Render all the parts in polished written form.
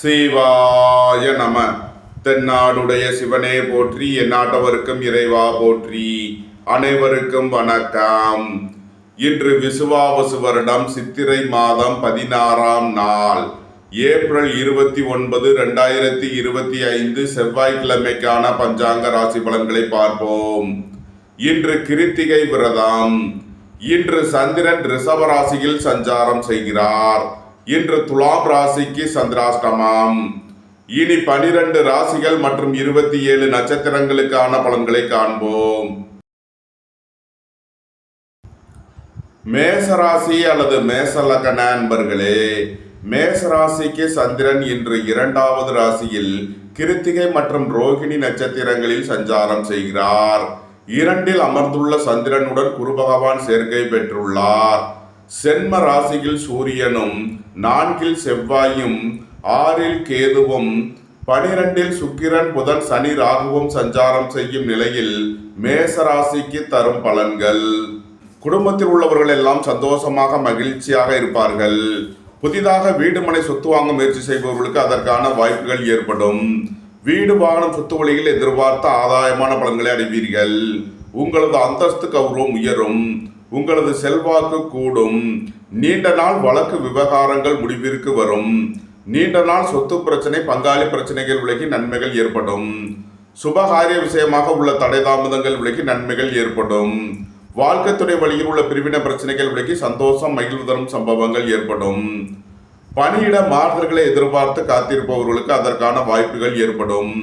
சிவாய நம. தென்னாடுடைய சிவனே போற்றி, எந்நாட்டவருக்கும் இறைவா போற்றி. அனைவருக்கும் வணக்கம். இன்று விசுவாவசு வருடம் சித்திரை மாதம் 16ஆம் நாள், ஏப்ரல் 29, 2025 செவ்வாய்க்கிழமைக்கான பஞ்சாங்க ராசி பலன்களை பார்ப்போம். இன்று கிருத்திகை விரதம். இன்று சந்திரன் ரிஷப ராசியில் சஞ்சாரம் செய்கிறார். இன்று துலாம் ராசிக்கு சந்திராஷ்டமம். இனி 12 ராசிகள் மற்றும் 27 நட்சத்திரங்களுக்கான பலன்களை காண்போம். மேசராசி அல்லது மேசலக்கண அன்பர்களே, மேசராசிக்கு சந்திரன் இன்று 2வது ராசியில் கிருத்திகை மற்றும் ரோகிணி நட்சத்திரங்களில் சஞ்சாரம் செய்கிறார். 2இல் அமர்ந்துள்ள சந்திரனுடன் குரு பகவான் சேர்க்கை பெற்றுள்ளார். சென்ம ராசியில் சூரியனும், 4இல் செவ்வாயும், 6இல் கேதுவும், 12இல் சுக்கிரன், புதன், சனி, ராகுவும் சஞ்சாரம் செய்யும் நிலையில் மேசராசிக்கு தரும் பலன்கள். குடும்பத்தில் உள்ளவர்கள் எல்லாம் சந்தோஷமாக மகிழ்ச்சியாக இருப்பார்கள். புதிதாக வீடு மனை சொத்து வாங்க முயற்சி செய்பவர்களுக்கு அதற்கான வாய்ப்புகள் ஏற்படும். வீடு வாகனம் சொத்து வழியில் எதிர்பார்த்த ஆதாயமான பலன்களை அடைவீர்கள். உங்களது அந்தஸ்து கௌரவம் உயரும். உங்களது செல்வாக்கு கூடும். நீண்ட நாள் வழக்கு விவகாரங்கள் முடிவிற்கு வரும். நீண்ட நாள் சொத்து பிரச்சனை, பங்காளி பிரச்சனைகள் விலகி நன்மைகள் ஏற்படும். சுபகாரிய விஷயமாக உள்ள தடை தாமதங்கள் விலகி நன்மைகள் ஏற்படும். வாழ்க்கை துணை வழியில் உள்ள பிரிவின பிரச்சனைகள் விலகி சந்தோஷம், மகிழ்வு தரும் சம்பவங்கள் ஏற்படும். பணியிட மாறுதல்களை எதிர்பார்த்து காத்திருப்பவர்களுக்கு அதற்கான வாய்ப்புகள் ஏற்படும்.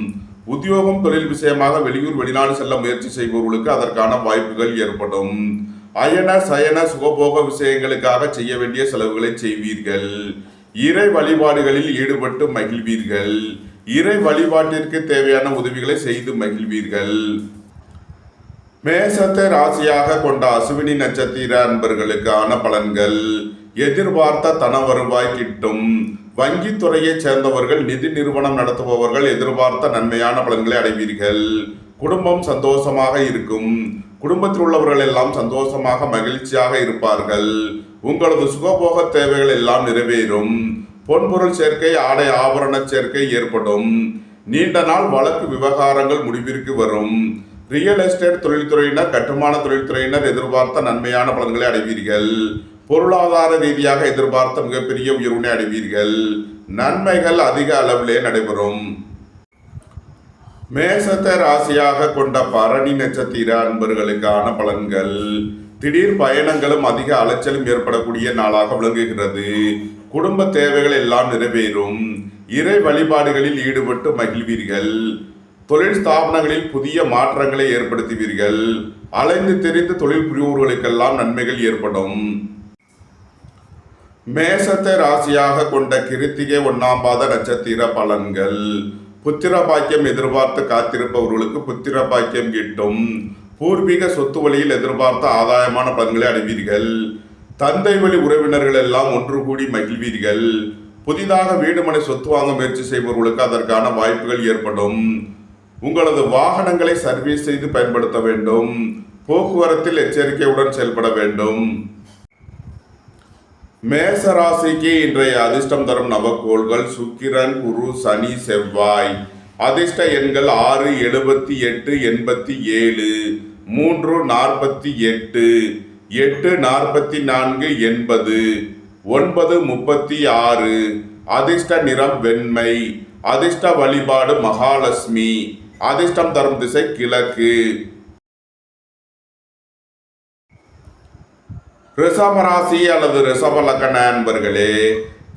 உத்தியோகம், தொழில் விஷயமாக வெளியூர் வெளிநாடு செல்ல முயற்சி செய்பவர்களுக்கு அதற்கான வாய்ப்புகள் ஏற்படும். அயன சயன சுகபோக விஷயங்களுக்காக செய்ய வேண்டிய செலவுகளை செய்வீர்கள். இறை வழிபாடுகளில் ஈடுபட்டு மகிழ்வீர்கள். இறை வழிபாட்டிற்கு தேவையான உதவிகளை செய்து மகிழ்வீர்கள். மேசத்தை ராசியாக கொண்ட அசுவினி நட்சத்திர அன்பர்களுக்கான பலன்கள். எதிர்பார்த்த தன வருவாய் கிட்டும். வங்கித்துறையை சேர்ந்தவர்கள், நிதி நிறுவனம் நடத்துபவர்கள் எதிர்பார்த்த நன்மையான பலன்களை அடைவீர்கள். குடும்பம் சந்தோஷமாக இருக்கும். குடும்பத்தில் உள்ளவர்கள் எல்லாம் சந்தோஷமாக மகிழ்ச்சியாக இருப்பார்கள். உங்களது சுகபோக தேவைகள் எல்லாம் நிறைவேறும். பொன்பொருள் சேர்க்கை, ஆடை ஆபரண சேர்க்கை ஏற்படும். நீண்ட நாள் வழக்கு விவகாரங்கள் முடிவிற்கு வரும். ரியல் எஸ்டேட் தொழில்துறையினர், கட்டுமான தொழில்துறையினர் எதிர்பார்த்த நன்மையான பலன்களை அடைவீர்கள். பொருளாதார ரீதியாக எதிர்பார்த்த மிகப்பெரிய உயர்வினை அடைவீர்கள். நன்மைகள் அதிக அளவிலே நடைபெறும். மேசத்தை ராசியாக கொண்ட பரணி நட்சத்திர அன்பர்களுக்கான பலன்கள். திடீர் பயணங்களும் அதிக அலைச்சலும் ஏற்படக்கூடிய நாளாக விளங்குகிறது. குடும்ப தேவைகள் எல்லாம் நிறைவேறும். இறை வழிபாடுகளில் ஈடுபட்டு மகிழ்வீர்கள். தொழில் ஸ்தாபனங்களில் புதிய மாற்றங்களை ஏற்படுத்துவீர்கள். அலைந்து தெரிந்து தொழில் புரிவோர்களுக்கெல்லாம் நன்மைகள் ஏற்படும். மேசத்தை ராசியாக கொண்ட கிருத்திகை 1ஆம் பாத நட்சத்திர பலன்கள். புத்திர பாக்கியம் எதிர்பார்த்து காத்திருப்பவர்களுக்கு புத்திர பாக்கியம் கிட்டும். பூர்வீக சொத்து வழியில் எதிர்பார்த்த ஆதாயமான பலன்களை அடைவீர்கள். தந்தை வழி உறவினர்கள் எல்லாம் ஒன்று கூடி மகிழ்வீர்கள். புதிதாக வீடு மனை சொத்து வாங்க முயற்சி செய்பவர்களுக்கு அதற்கான வாய்ப்புகள் ஏற்படும். உங்களது வாகனங்களை சர்வீஸ் செய்து பயன்படுத்த வேண்டும். போக்குவரத்தில் எச்சரிக்கையுடன் செயல்பட வேண்டும். மேசராசிக்கு இன்றைய அதிர்ஷ்டம் தரும் நவக்கோள்கள் சுக்கிரன், குரு, சனி, செவ்வாய். அதிர்ஷ்ட எண்கள் 6, 78, 87, 3, 48, 8, 44, 80, 9, 36. அதிர்ஷ்ட நிறம் வெண்மை. அதிர்ஷ்ட வழிபாடு மகாலட்சுமி. அதிர்ஷ்டம் தரும் திசை கிழக்கு. ரிஷபராசி அல்லது ரிஷப லக்ன அன்பர்களே,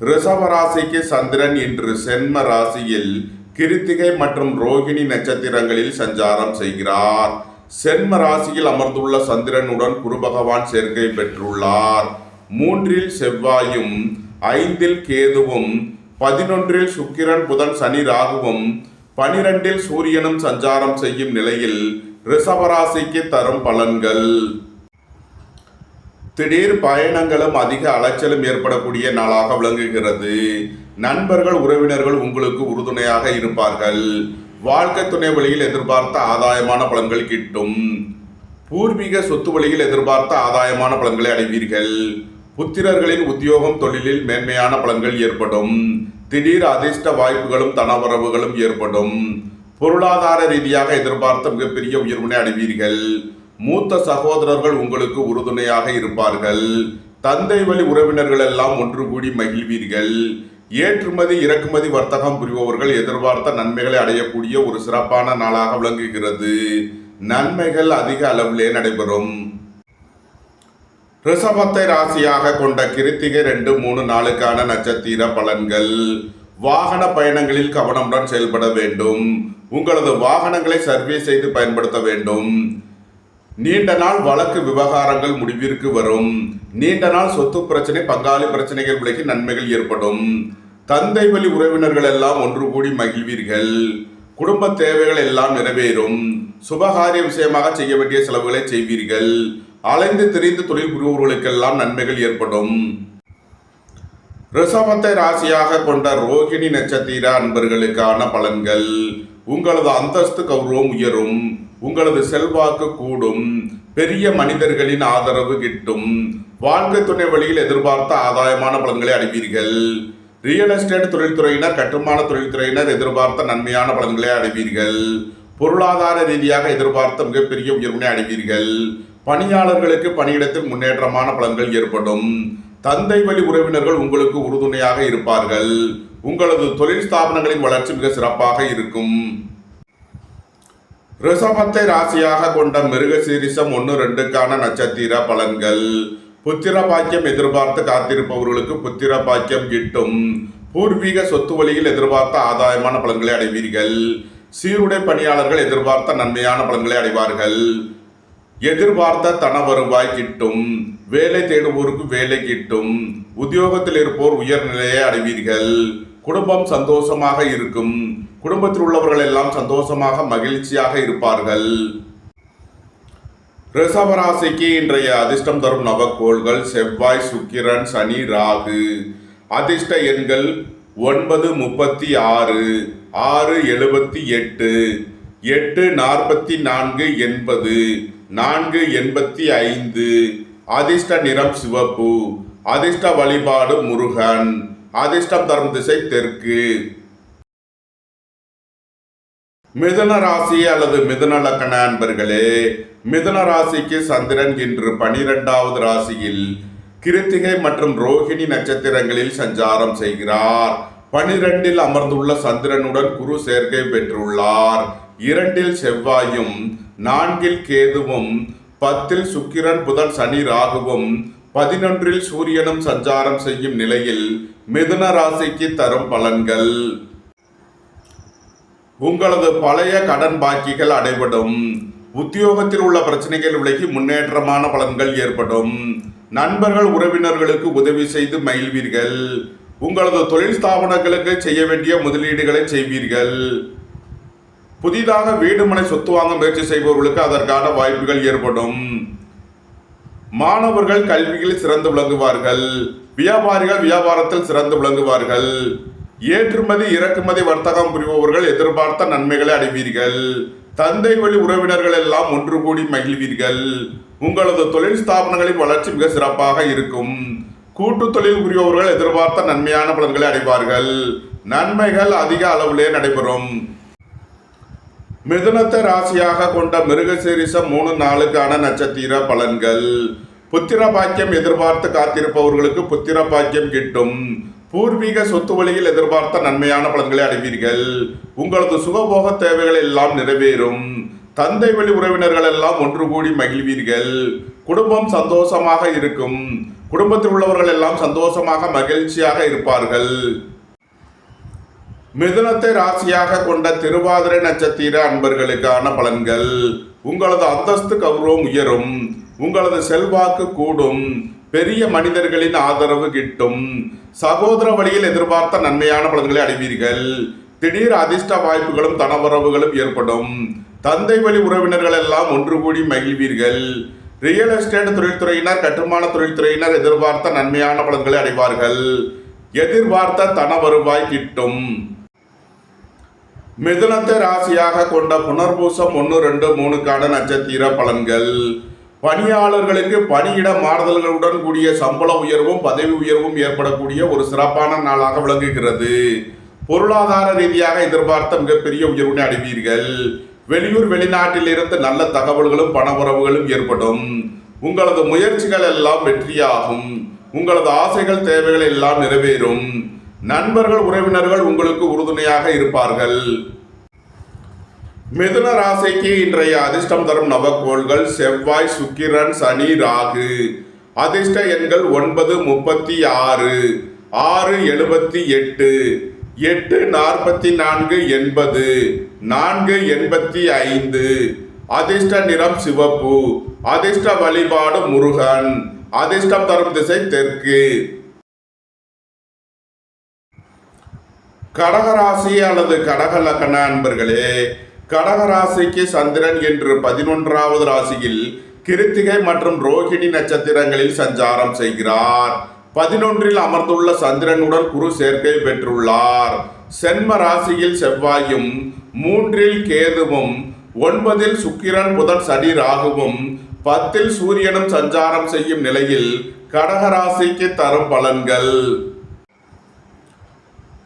ரிஷபராசிக்கு சந்திரன் இன்று சென்ம ராசியில் கிருத்திகை மற்றும் ரோகிணி நட்சத்திரங்களில் சஞ்சாரம் செய்கிறார். சென்ம ராசியில் அமர்ந்துள்ள சந்திரனுடன் குரு பகவான் சேர்க்கை பெற்றுள்ளார். 3இல் செவ்வாயும், 5இல் கேதுவும், 11இல் சுக்கிரன், புதன், சனி, ராகுவும், 12இல் சூரியனும் சஞ்சாரம் செய்யும் நிலையில் ரிஷபராசிக்கு தரும் பலன்கள். திடீர் பயணங்களும் அதிக அலைச்சலும் ஏற்படக்கூடிய நாளாக விளங்குகிறது. நண்பர்கள், உறவினர்கள் உங்களுக்கு உறுதுணையாக இருப்பார்கள். வாழ்க்கை துணை வழியில் எதிர்பார்த்த ஆதாயமான பலன்கள் கிட்டும். பூர்வீக சொத்து வழியில் எதிர்பார்த்த ஆதாயமான பலன்களை அடைவீர்கள். புத்திரர்களின் உத்தியோகம், தொழிலில் மேன்மையான பலன்கள் ஏற்படும். திடீர் அதிர்ஷ்ட வாய்ப்புகளும் தனவரவுகளும் ஏற்படும். பொருளாதார ரீதியாக எதிர்பார்த்த மிகப்பெரிய உயர்வினை அடைவீர்கள். மூத்த சகோதரர்கள் உங்களுக்கு உறுதுணையாக இருப்பார்கள். தந்தை வழி உறவினர்கள் எல்லாம் ஒன்று கூடி மகிழ்வீர்கள். ஏற்றுமதி இறக்குமதி வர்த்தகம் புரிபவர்கள் எதிர்பார்த்த நன்மைகளை அடையக்கூடிய ஒரு சிறப்பான நாளாக விளங்குகிறது. நன்மைகள் அதிக அளவிலே நடைபெறும். ரிஷபத்தை ராசியாக கொண்ட கிருத்திகை 2, 3 நாளுக்கான நட்சத்திர பலன்கள். வாகன பயணங்களில் கவனமுடன் செயல்பட வேண்டும். உங்களது வாகனங்களை சர்வீஸ் செய்து பயன்படுத்த வேண்டும். நீண்ட நாள் வழக்கு விவகாரங்கள் முடிவிற்கு வரும். நீண்ட நாள் சொத்து பிரச்சனை, பங்காளி பிரச்சனைகள் விலகி நன்மைகள் ஏற்படும். தந்தை வழி உறவினர்கள் எல்லாம் ஒன்று கூடி மகிழ்வீர்கள். குடும்ப தேவைகள் எல்லாம் நிறைவேறும். சுபகாரிய விஷயமாக செய்ய வேண்டிய செலவுகளை செய்வீர்கள். அலைந்து திரிந்து தொழில் புரிபவர்களுக்கெல்லாம் நன்மைகள் ஏற்படும். ரிஷபத்தை ராசியாக கொண்ட ரோகிணி நட்சத்திர அன்பர்களுக்கான பலன்கள். உங்களது அந்தஸ்து கௌரவம் உயரும். உங்களது செல்வாக்கு கூடும். பெரிய மனிதர்களின் ஆதரவு கிட்டும். வாழ்க்கை துணை வழியில் எதிர்பார்த்த ஆதாயமான பலன்களை அடைவீர்கள். ரியல் எஸ்டேட் தொழில்துறையினர், கட்டுமான தொழில்துறையினர் எதிர்பார்த்த நன்மையான பலன்களை அடைவீர்கள். பொருளாதார ரீதியாக எதிர்பார்த்த மிகப்பெரிய உயர்வினை அடைவீர்கள். பணியாளர்களுக்கு பணியிடத்தில் முன்னேற்றமான பலன்கள் ஏற்படும். தந்தை வழி உறவினர்கள் உங்களுக்கு உறுதுணையாக இருப்பார்கள். உங்களது தொழில் ஸ்தாபனங்களின் வளர்ச்சி மிக சிறப்பாக இருக்கும். ரிஷபத்தை ராசியாக கொண்ட மிருகசீரிஷம் 1, 2க்கான நட்சத்திர பலன்கள். புத்திர பாக்கியம் எதிர்பார்த்து காத்திருப்பவர்களுக்கு புத்திர பாக்கியம் கிட்டும். பூர்வீக சொத்து வழியில் எதிர்பார்த்த ஆதாயமான பலன்களை அடைவீர்கள். சீருடை பணியாளர்கள் எதிர்பார்த்த நன்மையான பலன்களை அடைவார்கள். எதிர்பார்த்த தன வருவாய் கிட்டும். வேலை தேடுவோருக்கு வேலை கிட்டும். உத்தியோகத்தில் இருப்போர் உயர்நிலையை அடைவீர்கள். குடும்பம் சந்தோஷமாக இருக்கும். குடும்பத்தில் உள்ளவர்கள் எல்லாம் சந்தோஷமாக மகிழ்ச்சியாக இருப்பார்கள். ரிஷபராசிக்கு இன்றைய அதிர்ஷ்டம் தரும் நவக்கோள்கள் செவ்வாய், சுக்கிரன், சனி, ராகு. அதிர்ஷ்ட எண்கள் 9, 36, 6, 78, 8, 44, 80, 4, 85. அதிர்ஷ்ட நிறம் சிவப்பு. அதிர்ஷ்ட வழிபாடு முருகன். அதிர்ஷ்டம் தரும் திசை தெற்கு. மிதுன ராசி அல்லது மிதுன லக்ன அன்பர்களே, மிதுன ராசிக்கு சந்திரன் இன்று 12வது ராசியில் கிருத்திகை மற்றும் ரோகிணி நட்சத்திரங்களில் சஞ்சாரம் செய்கிறார். 12இல் அமர்ந்துள்ள சந்திரனுடன் குரு சேர்க்கை பெற்றுள்ளார். 2இல் செவ்வாயும், 4இல் கேதுவும், 10இல் சுக்கிரன், புதன், சனி, ராகுவும், 11இல் சூரியனும் சஞ்சாரம் செய்யும் நிலையில் மிதுன ராசிக்கு தரும் பலன்கள். உங்களது பழைய கடன் பாக்கிகள் அடைபடும். உத்தியோகத்தில் உள்ள பிரச்சனைகள் விலகி முன்னேற்றமான பலன்கள் ஏற்படும். நண்பர்கள் உறவினர்களுக்கு உதவி செய்து மகிழ்வீர்கள். உங்களது தொழில் ஸ்தாபனங்களுக்கு செய்ய வேண்டிய முதலீடுகளை செய்வீர்கள். புதிதாக வீடு மனை சொத்து வாங்க முயற்சி செய்பவர்களுக்கு அதற்கான வாய்ப்புகள் ஏற்படும். மாணவர்கள் கல்வியில் சிறந்து விளங்குவார்கள். வியாபாரிகள் வியாபாரத்தில் சிறந்து விளங்குவார்கள். ஏற்றுமதி இறக்குமதி வர்த்தகம் புரிபவர்கள் எதிர்பார்த்த நன்மைகளை அடைவீர்கள். தந்தை வழி உறவினர்கள் எல்லாம் ஒன்று கூடி மகிழ்வீர்கள். உங்களது தொழில் ஸ்தாபனங்களின் வளர்ச்சி மிக சிறப்பாக இருக்கும். கூட்டு தொழில் புரிபவர்கள் எதிர்பார்த்த நன்மையான பலன்களை அடைவார்கள். நன்மைகள் அதிக அளவிலே நடைபெறும். மிதுனத்தை ராசியாக கொண்ட மிருகசீரிஷம் 3 நாளுக்கான நட்சத்திர பலன்கள். புத்திர பாக்கியம் எதிர்பார்த்து காத்திருப்பவர்களுக்கு புத்திர பாக்கியம் கிட்டும். பூர்வீக சொத்து வழியில் எதிர்பார்த்த நன்மையான பலன்களை அடைவீர்கள். உங்களது சுகபோக தேவைகள் எல்லாம் நிறைவேறும். தந்தை வழி உறவினர்கள் எல்லாம் ஒன்று கூடி மகிழ்வீர்கள். குடும்பம் சந்தோஷமாக இருக்கும். குடும்பத்தில் உள்ளவர்கள் எல்லாம் சந்தோஷமாக மகிழ்ச்சியாக இருப்பார்கள். மிதுனத்தை ராசியாக கொண்ட திருவாதிரை நட்சத்திர அன்பர்களுக்கான பலன்கள். உங்களது அந்தஸ்து கௌரவம் உயரும். உங்களது செல்வாக்கு கூடும். பெரிய மனிதர்களின் ஆதரவு கிட்டும். சகோதர வழியில் எதிர்பார்த்த நன்மையான பலன்களை அடைவீர்கள். திடீர் அதிர்ஷ்ட வாய்ப்புகளும் தனவரவுகளும் ஏற்படும். தந்தை வழி உறவினர்கள் எல்லாம் ஒன்று கூடி மகிழ்வீர்கள். ரியல் எஸ்டேட் தொழில்துறையினர், கட்டுமான தொழில்துறையினர் எதிர்பார்த்த நன்மையான பலன்களை அடைவார்கள். எதிர்பார்த்த தன வருவாய் கிட்டும். மிதுனத்தை ராசியாக கொண்ட புனர்பூசம் 1, 2, 3க்கான நட்சத்திர பலன்கள். பணியாளர்களுக்கு பணியிட மாறுதல்களுடன் கூடிய சம்பள உயர்வும் பதவி உயர்வும் ஏற்படக்கூடிய ஒரு சிறப்பான நாளாக விளங்குகிறது. பொருளாதார ரீதியாக எதிர்பார்த்த மிகப்பெரிய உயர்வினை அடைவீர்கள். வெளியூர் வெளிநாட்டில் இருந்து நல்ல தகவல்களும் பணவரவுகளும் ஏற்படும். உங்களது முயற்சிகள் எல்லாம் வெற்றியாகும். உங்களது ஆசைகள் தேவைகள் எல்லாம் நிறைவேறும். நண்பர்கள் உறவினர்கள் உங்களுக்கு உறுதுணையாக இருப்பார்கள். மிதுன ராசிக்கு இன்றைய அதிர்ஷ்டம் தரும் நவக்கோள்கள் செவ்வாய், சுக்கிரன், சனி, ராகு. அதிர்ஷ்ட எண்கள் 9, 36, 6, 78, 8, 44, 80, 4, 85. அதிர்ஷ்ட நிறம் சிவப்பு. அதிர்ஷ்ட வழிபாடு முருகன். அதிர்ஷ்டம் தரும் திசை தெற்கு. கடகராசி அல்லது கடக லக்ன அன்பர்களே, கடகராசிக்கு சந்திரன் என்று 11வது ராசியில் கிருத்திகை மற்றும் ரோகிணி நட்சத்திரங்களில் சஞ்சாரம் செய்கிறார். 11ல் அமர்ந்துள்ள சந்திரனுடன் குரு சேர்க்கை பெற்றுள்ளார். சென்ம ராசியில் செவ்வாயும், 3ல் கேதுவும், 9ல் சுக்கிரன், புதன், சனி, ராகுவும், 10ல் சூரியனும் சஞ்சாரம் செய்யும் நிலையில் கடகராசிக்கு தரும் பலன்கள்.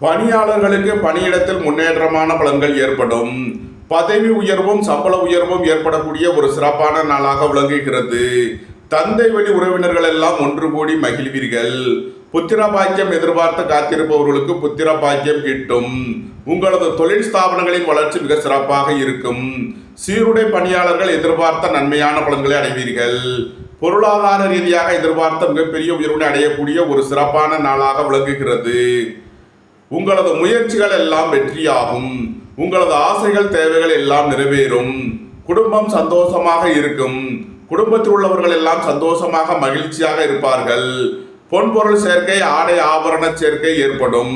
பணியாளர்களுக்கு பணியிடத்தில் முன்னேற்றமான பலன்கள் ஏற்படும். பதவி உயர்வும் சம்பள உயர்வும் ஏற்படக்கூடிய ஒரு சிறப்பான நாளாக விளங்குகிறது. தந்தை வழி உறவினர்கள் எல்லாம் ஒன்று கூடி மகிழ்வீர்கள். புத்திர பாக்கியம் எதிர்பார்த்து காத்திருப்பவர்களுக்கு புத்திர பாக்கியம் கிட்டும். உங்களது தொழில் ஸ்தாபனங்களின் வளர்ச்சி மிக சிறப்பாக இருக்கும். சீருடை பணியாளர்கள் எதிர்பார்த்த நன்மையான பலன்களை அடைவீர்கள். பொருளாதார ரீதியாக எதிர்பார்த்த மிகப்பெரிய உயர்வினை அடையக்கூடிய ஒரு சிறப்பான நாளாக விளங்குகிறது. உங்களது முயற்சிகள் எல்லாம் வெற்றியாகும். உங்களது ஆசைகள் தேவைகள் எல்லாம் நிறைவேறும். குடும்பம் சந்தோஷமாக இருக்கும். குடும்பத்தில் உள்ளவர்கள் எல்லாம் சந்தோஷமாக மகிழ்ச்சியாக இருப்பார்கள். பொன்பொருள் சேர்க்கை, ஆடை ஆபரண சேர்க்கை ஏற்படும்.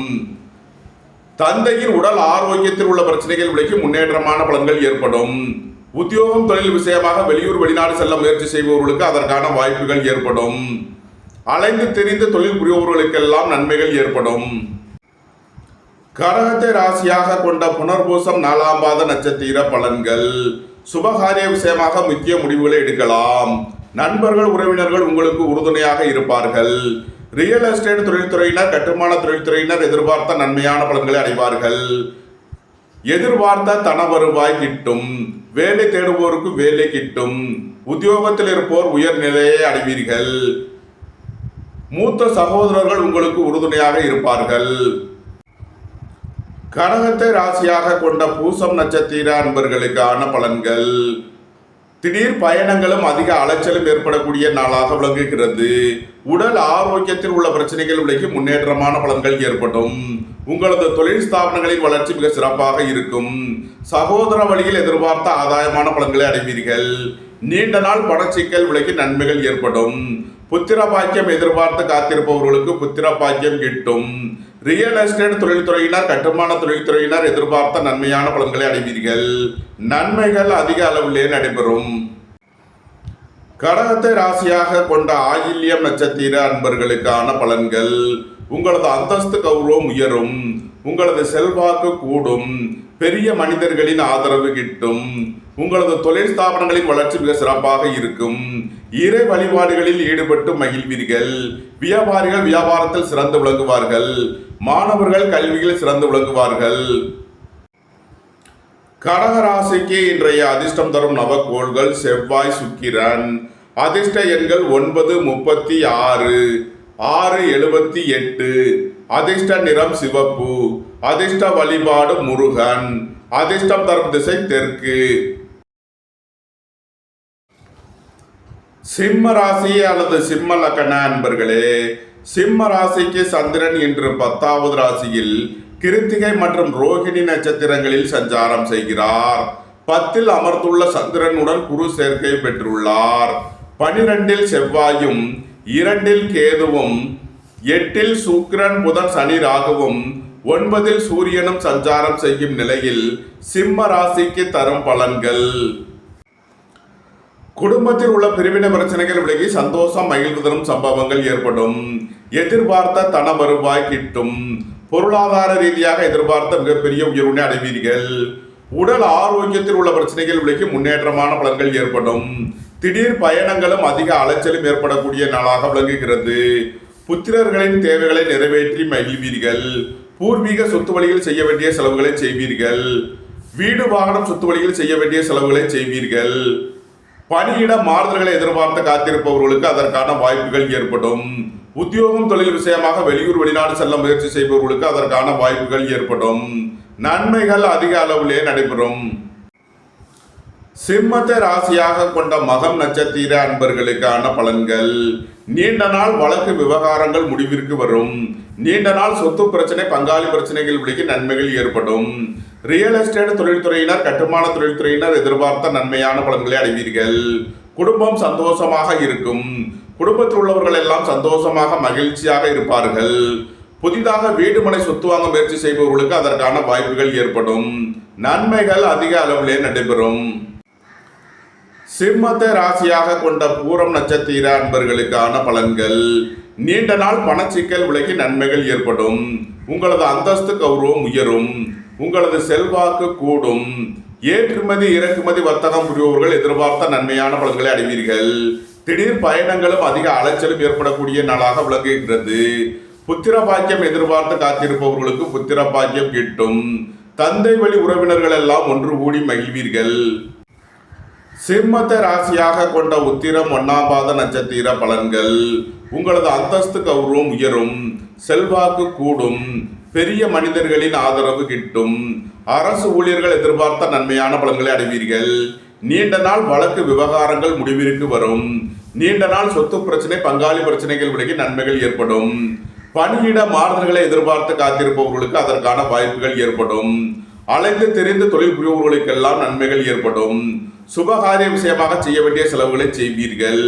தந்தையின் உடல் ஆரோக்கியத்தில் உள்ள பிரச்சனைகள் விலகி முன்னேற்றமான பலன்கள் ஏற்படும். உத்தியோகம் தொழில் விஷயமாக வெளியூர் வெளிநாடு செல்ல முயற்சி செய்பவர்களுக்கு அதற்கான வாய்ப்புகள் ஏற்படும். அலைந்து தெரிந்து தொழில் புரிபவர்களுக்கெல்லாம் நன்மைகள் ஏற்படும். கடகத்தை ராசியாக கொண்ட புனர்பூசம் 4ஆம் பாத நட்சத்திர பலன்கள். சுபகாரிய விஷயமாக முக்கிய முடிவுகளை எடுக்கலாம். நண்பர்கள் உறவினர்கள் உங்களுக்கு உறுதுணையாக இருப்பார்கள். ரியல் எஸ்டேட் தொழில்துறையினர், கட்டுமான தொழில்துறையினர் எதிர்பார்த்த நன்மையான பலன்களை அடைவார்கள். எதிர்பார்த்த தன வருவாய் கிட்டும். வேலை தேடுவோருக்கு வேலை கிட்டும். உத்தியோகத்தில் இருப்போர் உயர்நிலையை அடைவீர்கள். மூத்த சகோதரர்கள் உங்களுக்கு உறுதுணையாக இருப்பார்கள். கடகத்தை ராசியாக கொண்ட பூசம் நட்சத்திர அன்பர்களுக்கான பலன்கள். திடீர் பயணங்களும் அதிக அலைச்சலும் ஏற்படக்கூடிய நாளாக விளங்குகிறது. உடல் ஆரோக்கியத்தில் உள்ள பிரச்சனைகள் விலகி முன்னேற்றமான பலன்கள் ஏற்படும். உங்களது தொழில் ஸ்தாபனங்களின் வளர்ச்சி மிக சிறப்பாக இருக்கும். சகோதர வழியில் எதிர்பார்த்த ஆதாயமான பலன்களை அடைவீர்கள். நீண்ட நாள் பணச்சிக்கல் விலகி நன்மைகள் ஏற்படும். புத்திர பாக்கியம் எதிர்பார்த்து காத்திருப்பவர்களுக்கு புத்திர பாக்கியம் கிட்டும். ரியல் எஸ்டேட் தொழில்துறையினர், கட்டுமான தொழில்துறையினர் எதிர்பார்த்த நன்மையான பலன்களை அடைவீர்கள். நன்மைகள் அதிக அளவிலே நடைபெறும். கடகத்தை ராசியாக கொண்ட ஆயில்யம் நட்சத்திர அன்பர்களுக்கான பலன்கள். உங்களது அந்தஸ்து கௌரவம் உயரும். உங்களது செல்வாக்கு கூடும். பெரிய மனிதர்களின் ஆதரவு கிட்டும். உங்களது தொழில் ஸ்தாபனங்களின் வளர்ச்சி மிக சிறப்பாக இருக்கும். இறை வழிபாடுகளில் ஈடுபட்டு மகிழ்வீர்கள். வியாபாரிகள் வியாபாரத்தில் சிறந்து விளங்குவார்கள். மாணவர்கள் கல்வியில் சிறந்து விளங்குவார்கள். கடகராசிக்கு இன்றைய அதிர்ஷ்டம் தரும் நவக்கோள்கள் செவ்வாய், சுக்கிரன். அதிர்ஷ்ட எண்கள் 9, 36, 6, 78. அதிர்ஷ்ட நிறம் சிவப்பு. அதிர்ஷ்ட வழிபாடு முருகன். அதிர்ஷ்டம் தரும் திசை தெற்கு. சிம்ம ராசி அல்லது சிம்ம லக்ன அன்பர்களே, சிம்ம ராசிக்கு சந்திரன் இன்று 10வது ராசியில் கிருத்திகை மற்றும் ரோகிணி நட்சத்திரங்களில் சஞ்சாரம் செய்கிறார். 10ல் அமர்ந்துள்ள சந்திரனுடன் குரு சேர்க்கை பெற்றுள்ளார். 12ல் செவ்வாயும், 2ல் கேதுவும், 8ல் சுக்கிரன், புதன், சனி, ராகுவும், 9ல் சூரியனும் சஞ்சாரம் செய்யும் நிலையில் சிம்ம ராசிக்கு தரும் பலன்கள். குடும்பத்தில் உள்ள பிரிவினை பிரச்சனைகள் விலகி சந்தோஷம் மகிழ்வு தரும் சம்பவங்கள் ஏற்படும். எதிர்பார்த்த தன வருவாய் கிட்டும். பொருளாதார ரீதியாக எதிர்பார்த்த மிகப்பெரிய உயர்வினை அடைவீர்கள். உடல் ஆரோக்கியத்தில் உள்ள பிரச்சனைகள் விலகி முன்னேற்றமான பலன்கள் ஏற்படும். திடீர் பயணங்களும் அதிக அலைச்சலும் ஏற்படக்கூடிய நாளாக விளங்குகிறது. புத்திரர்களின் தேவைகளை நிறைவேற்றி மகிழ்வீர்கள். பூர்வீக சொத்து வழியில் செய்ய வேண்டிய செலவுகளை செய்வீர்கள். வீடு வாகனம் சொத்து வழியில் செய்ய வேண்டிய செலவுகளை செய்வீர்கள். பணியிட மாறுதல்களை எதிர்பார்த்து காத்திருப்பவர்களுக்கு அதற்கான வாய்ப்புகள் ஏற்படும். உத்தியோகம் தொழில் விஷயமாக வெளியூர் வெளிநாடு செல்ல முயற்சி செய்பவர்களுக்கு அதற்கான வாய்ப்புகள் ஏற்படும். நன்மைகள் அதிக அளவிலே நடைபெறும். சிம்மத்தை ராசியாக கொண்ட மகம் நட்சத்திர அன்பர்களுக்கான பலன்கள். நீண்ட நாள் வழக்கு விவகாரங்கள் முடிவிற்கு வரும். நீண்ட நாள் சொத்து பிரச்சனை பங்காளி பிரச்சனைகள் விலகி நன்மைகள் ஏற்படும். ரியல் எஸ்டேட் தொழில்துறையினர் கட்டுமான தொழில்துறையினர் எதிர்பார்த்த நன்மையான பலன்களை அடைவீர்கள். குடும்பம் சந்தோஷமாக இருக்கும். குடும்பத்தில் உள்ளவர்கள் எல்லாம் சந்தோஷமாக மகிழ்ச்சியாக இருப்பார்கள். புதிதாக வீடு மனை சொத்து வாங்க முயற்சி செய்பவர்களுக்கு அதற்கான வாய்ப்புகள் ஏற்படும். நன்மைகள் அதிக அளவிலே நடைபெறும். சிம்மத்தை ராசியாக கொண்ட பூரம் நட்சத்திர அன்பர்களுக்கான பலன்கள். நீண்ட நாள் பணச்சிக்கல் விலகி நன்மைகள் ஏற்படும். உங்களது அந்தஸ்து கௌரவம் உயரும். உங்களது செல்வாக்கு கூடும். ஏற்றுமதி இறக்குமதி வர்த்தகம் புரிபவர்கள் எதிர்பார்த்த நன்மையான பலன்களை அடைவீர்கள். திடீர் பயணங்களும் அதிக அலைச்சலும் ஏற்படக்கூடிய நாளாக விளங்குகிறது. புத்திர பாக்கியம் எதிர்பார்த்து காத்திருப்பவர்களுக்கு புத்திர பாக்கியம் கிட்டும். தந்தை வழி உறவினர்கள் எல்லாம் ஒன்று கூடி மகிழ்வீர்கள். சிம்மத்தை ராசியாக கொண்ட உத்திரம் 1ஆம் பாத நட்சத்திர பலன்கள். உங்களது அந்தஸ்து கௌரவம் உயரும். செல்வாக்கு கூடும். பெரிய மனிதர்களின் ஆதரவு கிட்டும். அரசு ஊழியர்கள் எதிர்பார்த்த நன்மையான பலன்களை அடைவீர்கள். நீண்ட நாள் வழக்கு விவகாரங்கள் முடிவிற்கு வரும். நீண்ட நாள் சொத்து பிரச்சனை பங்காளி பிரச்சனைகள் விலகி நன்மைகள் ஏற்படும். பணியிட மாறுதல்களை எதிர்பார்த்து காத்திருப்பவர்களுக்கு அதற்கான வாய்ப்புகள் ஏற்படும். அலைந்து தெரிந்து தொழில் புரிபவர்களுக்கெல்லாம் நன்மைகள் ஏற்படும். சுபகாரிய விஷயமாக செய்ய வேண்டிய செலவுகளை செய்வீர்கள்.